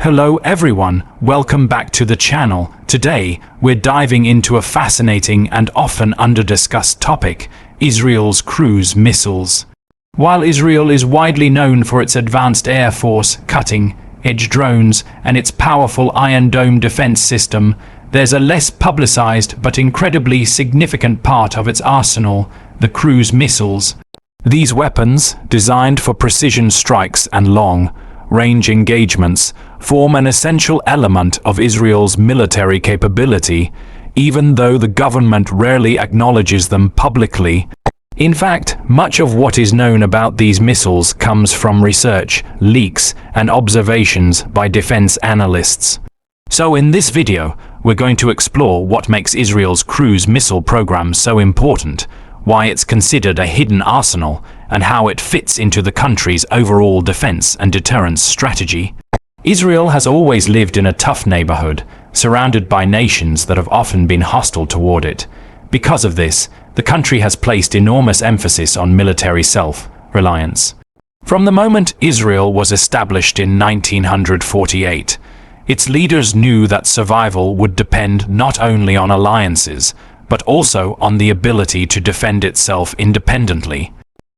Hello everyone, welcome back to the channel. Today, we're diving into a fascinating and often under-discussed topic, Israel's cruise missiles. While Israel is widely known for its advanced Air Force, cutting-edge drones, and its powerful Iron Dome defense system, there's a less publicized but incredibly significant part of its arsenal, the cruise missiles. These weapons, designed for precision strikes and long-range engagements, form an essential element of Israel's military capability, even though the government rarely acknowledges them publicly. In fact, much of what is known about these missiles comes from research, leaks, and observations by defense analysts. So in this video, we're going to explore what makes Israel's cruise missile program so important, why it's considered a hidden arsenal, and how it fits into the country's overall defense and deterrence strategy. Israel has always lived in a tough neighborhood, surrounded by nations that have often been hostile toward it. Because of this, the country has placed enormous emphasis on military self-reliance. From the moment Israel was established in 1948, its leaders knew that survival would depend not only on alliances, but also on the ability to defend itself independently.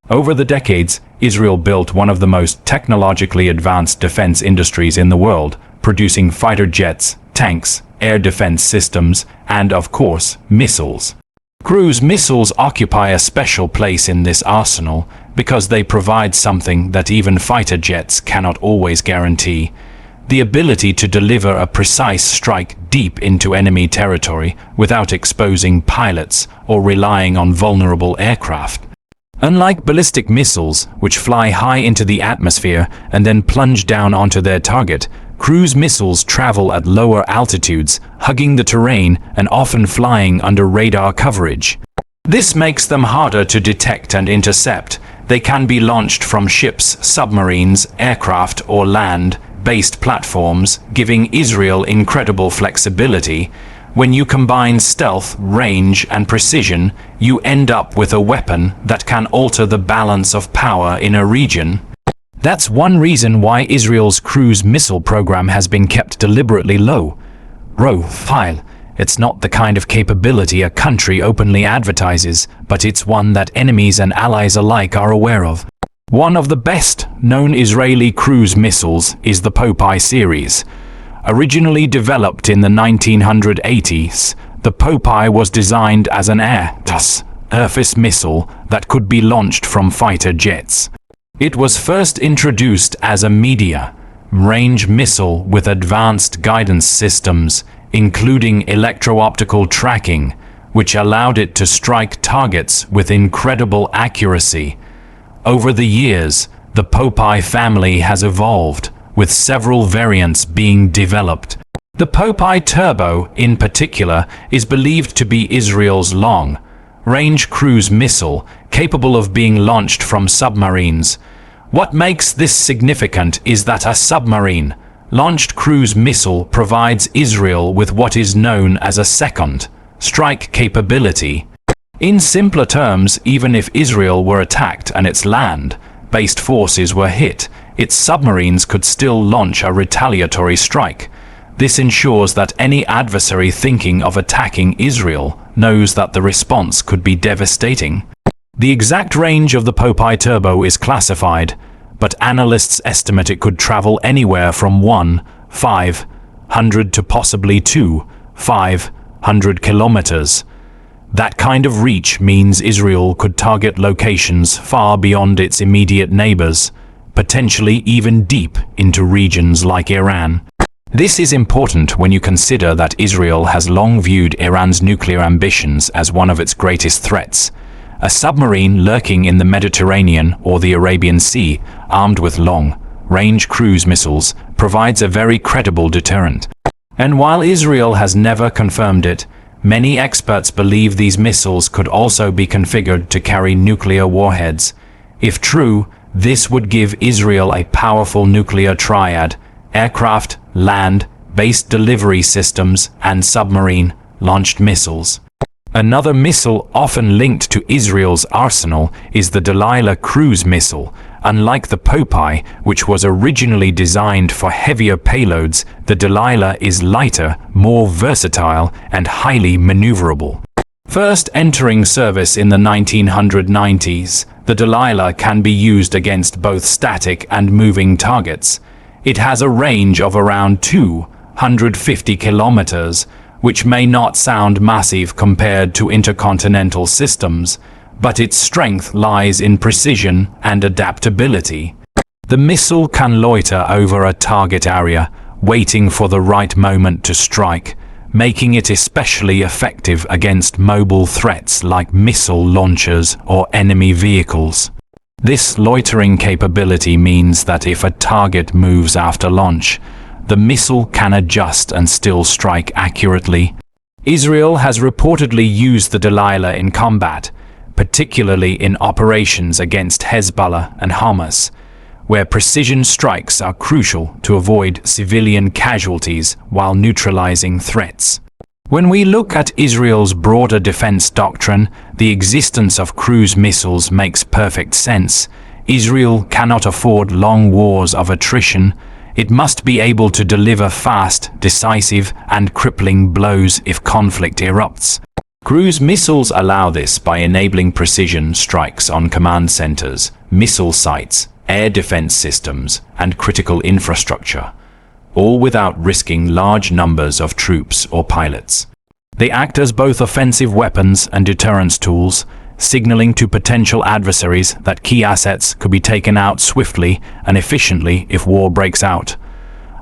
Over the decades, Israel built one of the most technologically advanced defense industries in the world, producing fighter jets, tanks, air defense systems, and, of course, missiles. Cruise missiles occupy a special place in this arsenal because they provide something that even fighter jets cannot always guarantee: the ability to deliver a precise strike deep into enemy territory without exposing pilots or relying on vulnerable aircraft. Unlike ballistic missiles, which fly high into the atmosphere and then plunge down onto their target, cruise missiles travel at lower altitudes, hugging the terrain and often flying under radar coverage. This makes them harder to detect and intercept. They can be launched from ships, submarines, aircraft, or land-based platforms, giving Israel incredible flexibility. When you combine stealth, range, and precision, you end up with a weapon that can alter the balance of power in a region. That's one reason why Israel's cruise missile program has been kept deliberately low profile. It's not the kind of capability a country openly advertises, but it's one that enemies and allies alike are aware of. One of the best-known Israeli cruise missiles is the Popeye series. Originally developed in the 1980s, the Popeye was designed as an air-to-surface missile that could be launched from fighter jets. It was first introduced as a medium-range missile with advanced guidance systems, including electro-optical tracking, which allowed it to strike targets with incredible accuracy. Over the years, the Popeye family has evolved, with several variants being developed. The Popeye Turbo, in particular, is believed to be Israel's long-range cruise missile, capable of being launched from submarines. What makes this significant is that a submarine-launched cruise missile provides Israel with what is known as a second strike capability. In simpler terms, even if Israel were attacked and its land-based forces were hit, its submarines could still launch a retaliatory strike. This ensures that any adversary thinking of attacking Israel knows that the response could be devastating. The exact range of the Popeye Turbo is classified, but analysts estimate it could travel anywhere from 1,500 to possibly 2,500 kilometers. That kind of reach means Israel could target locations far beyond its immediate neighbors, potentially even deep into regions like Iran. This is important when you consider that Israel has long viewed Iran's nuclear ambitions as one of its greatest threats. A submarine lurking in the Mediterranean or the Arabian Sea, armed with long-range cruise missiles, provides a very credible deterrent. And while Israel has never confirmed it, many experts believe these missiles could also be configured to carry nuclear warheads. If true, this would give Israel a powerful nuclear triad: aircraft, land-based delivery systems, and submarine-launched missiles. Another missile often linked to Israel's arsenal is the Delilah cruise missile, Unlike the Popeye, which was originally designed for heavier payloads, the Delilah is lighter, more versatile, and highly maneuverable. First entering service in the 1990s, the Delilah can be used against both static and moving targets. It has a range of around 250 kilometers, which may not sound massive compared to intercontinental systems, but its strength lies in precision and adaptability. The missile can loiter over a target area, waiting for the right moment to strike, making it especially effective against mobile threats like missile launchers or enemy vehicles. This loitering capability means that if a target moves after launch, the missile can adjust and still strike accurately. Israel has reportedly used the Delilah in combat, particularly in operations against Hezbollah and Hamas, where precision strikes are crucial to avoid civilian casualties while neutralizing threats. When we look at Israel's broader defense doctrine, the existence of cruise missiles makes perfect sense. Israel cannot afford long wars of attrition. It must be able to deliver fast, decisive, and crippling blows if conflict erupts. Cruise missiles allow this by enabling precision strikes on command centers, missile sites, air defense systems, and critical infrastructure, all without risking large numbers of troops or pilots. They act as both offensive weapons and deterrence tools, signaling to potential adversaries that key assets could be taken out swiftly and efficiently if war breaks out.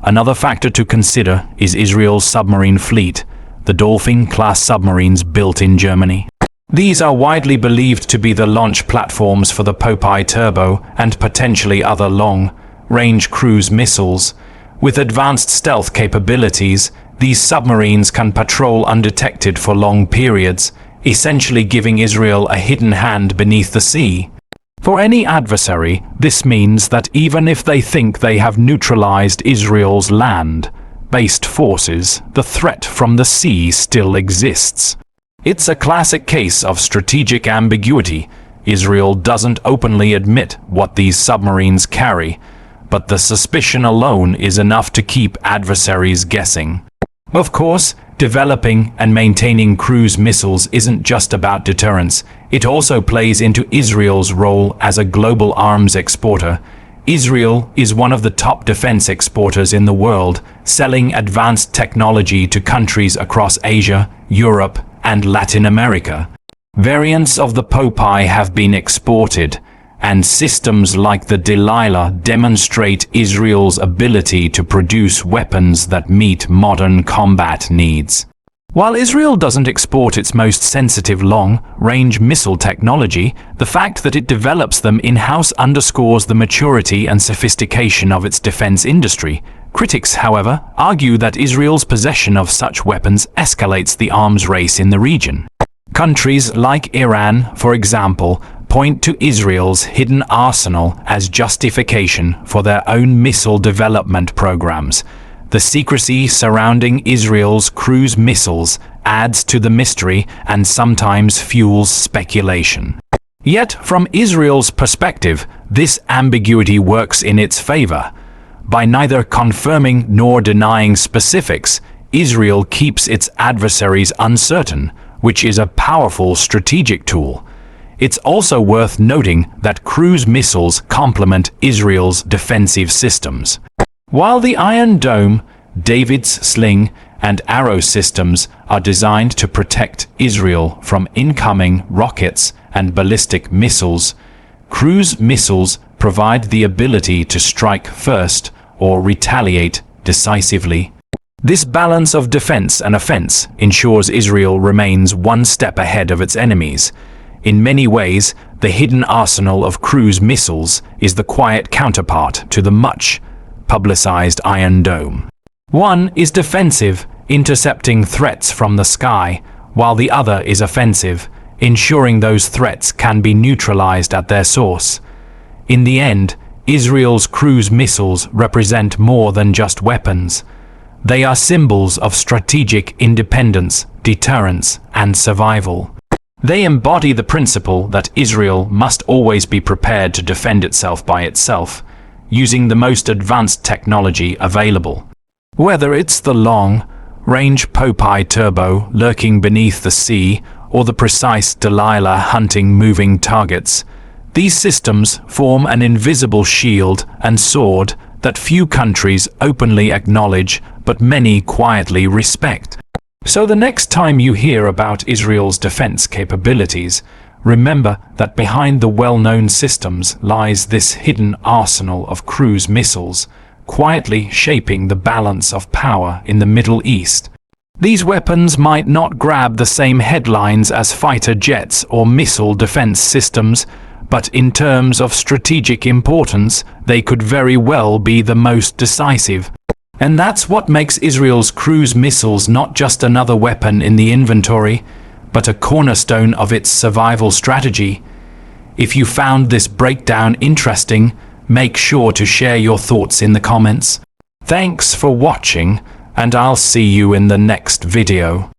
Another factor to consider is Israel's submarine fleet, the Dolphin-class submarines built in Germany. These are widely believed to be the launch platforms for the Popeye Turbo and potentially other long-range cruise missiles. With advanced stealth capabilities, these submarines can patrol undetected for long periods, essentially giving Israel a hidden hand beneath the sea. For any adversary, this means that even if they think they have neutralized Israel's land-based forces, the threat from the sea still exists. It's a classic case of strategic ambiguity. Israel doesn't openly admit what these submarines carry, but the suspicion alone is enough to keep adversaries guessing. Of course, developing and maintaining cruise missiles isn't just about deterrence. It also plays into Israel's role as a global arms exporter. Israel is one of the top defense exporters in the world, selling advanced technology to countries across Asia, Europe, and Latin America. Variants of the Popeye have been exported, and systems like the Delilah demonstrate Israel's ability to produce weapons that meet modern combat needs. While Israel doesn't export its most sensitive long-range missile technology, the fact that it develops them in-house underscores the maturity and sophistication of its defense industry. Critics, however, argue that Israel's possession of such weapons escalates the arms race in the region. Countries like Iran, for example, point to Israel's hidden arsenal as justification for their own missile development programs. The secrecy surrounding Israel's cruise missiles adds to the mystery and sometimes fuels speculation. Yet, from Israel's perspective, this ambiguity works in its favor. By neither confirming nor denying specifics, Israel keeps its adversaries uncertain, which is a powerful strategic tool. It's also worth noting that cruise missiles complement Israel's defensive systems. While the Iron Dome, David's Sling, and Arrow systems are designed to protect Israel from incoming rockets and ballistic missiles, cruise missiles provide the ability to strike first or retaliate decisively. This balance of defense and offense ensures Israel remains one step ahead of its enemies. In many ways, the hidden arsenal of cruise missiles is the quiet counterpart to the much-publicized Iron Dome. One is defensive, intercepting threats from the sky, while the other is offensive, ensuring those threats can be neutralized at their source. In the end, Israel's cruise missiles represent more than just weapons. They are symbols of strategic independence, deterrence, and survival. They embody the principle that Israel must always be prepared to defend itself by itself, using the most advanced technology available. Whether it's the long-range Popeye Turbo lurking beneath the sea or the precise Delilah hunting moving targets, these systems form an invisible shield and sword that few countries openly acknowledge but many quietly respect. So the next time you hear about Israel's defense capabilities, remember that behind the well-known systems lies this hidden arsenal of cruise missiles, quietly shaping the balance of power in the Middle East. These weapons might not grab the same headlines as fighter jets or missile defense systems, but in terms of strategic importance, they could very well be the most decisive. And that's what makes Israel's cruise missiles not just another weapon in the inventory, but a cornerstone of its survival strategy. If you found this breakdown interesting, make sure to share your thoughts in the comments. Thanks for watching, and I'll see you in the next video.